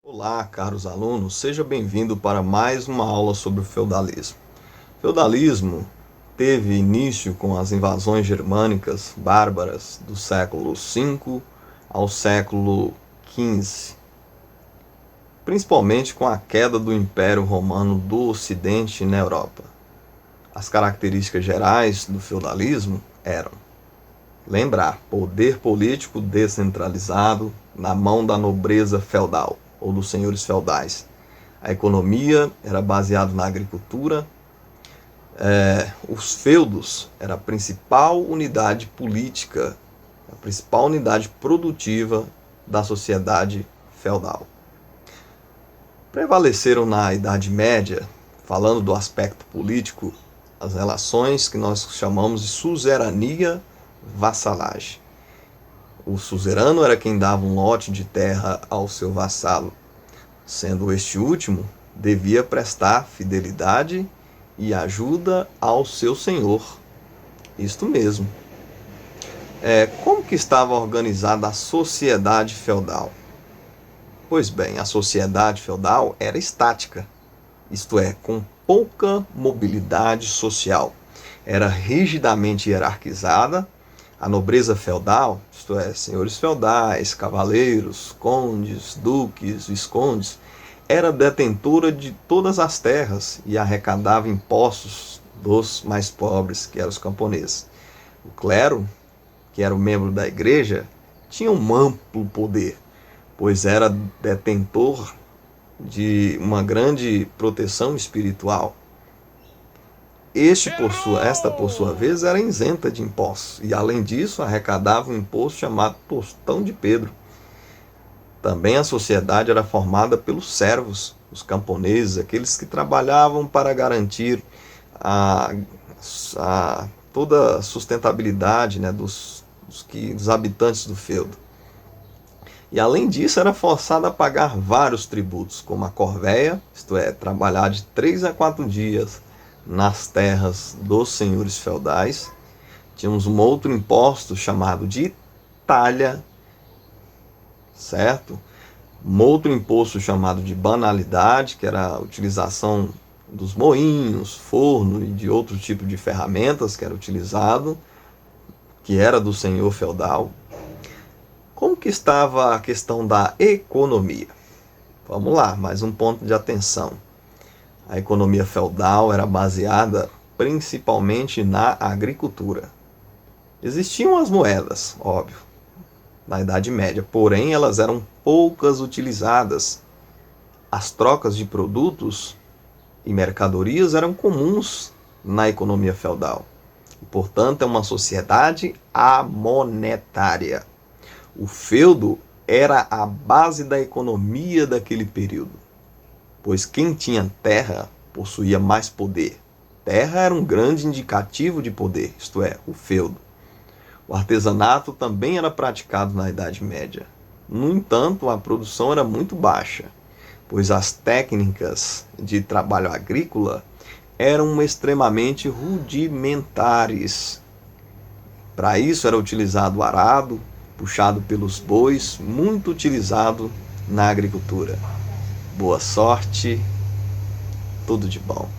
Olá, caros alunos, seja bem-vindo para mais uma aula sobre o feudalismo. O feudalismo teve início com as invasões germânicas bárbaras do século V ao século XV, principalmente com a queda do Império Romano do Ocidente na Europa. As características gerais do feudalismo eram: lembrar, poder político descentralizado na mão da nobreza feudal ou dos senhores feudais. A economia era baseada na agricultura. Os feudos era a principal unidade política, a principal unidade produtiva da sociedade feudal. Prevaleceram na Idade Média, falando do aspecto político, as relações que nós chamamos de suzerania, vassalagem. O suzerano era quem dava um lote de terra ao seu vassalo, sendo este último devia prestar fidelidade e ajuda ao seu senhor. Isto mesmo. Como que estava organizada a sociedade feudal? Pois bem, a sociedade feudal era estática, isto é, com pouca mobilidade social. Era rigidamente hierarquizada. A nobreza feudal, isto é, senhores feudais, cavaleiros, condes, duques, viscondes, era detentora de todas as terras e arrecadava impostos dos mais pobres, que eram os camponeses. O clero, que era o membro da igreja, tinha um amplo poder, pois era detentor de uma grande proteção espiritual. Esta, por sua vez, era isenta de impostos e, além disso, arrecadava um imposto chamado Tostão de Pedro. Também a sociedade era formada pelos servos, os camponeses, aqueles que trabalhavam para garantir toda a sustentabilidade, dos habitantes do feudo. E, além disso, era forçada a pagar vários tributos, como a corvéia, isto é, trabalhar de 3 a 4 dias nas terras dos senhores feudais. Tínhamos um outro imposto chamado de talha, certo? Um outro imposto chamado de banalidade, que era a utilização dos moinhos, forno e de outro tipo de ferramentas que era utilizado, que era do senhor feudal. Como que estava a questão da economia? Vamos lá, mais um ponto de atenção. A economia feudal era baseada principalmente na agricultura. Existiam as moedas, óbvio, na Idade Média, porém elas eram poucas utilizadas. As trocas de produtos e mercadorias eram comuns na economia feudal. E, portanto, é uma sociedade amonetária. O feudo era a base da economia daquele período, pois quem tinha terra possuía mais poder. Terra era um grande indicativo de poder, isto é, o feudo. O artesanato também era praticado na Idade Média. No entanto, a produção era muito baixa, pois as técnicas de trabalho agrícola eram extremamente rudimentares. Para isso era utilizado o arado, puxado pelos bois, muito utilizado na agricultura. Boa sorte, tudo de bom.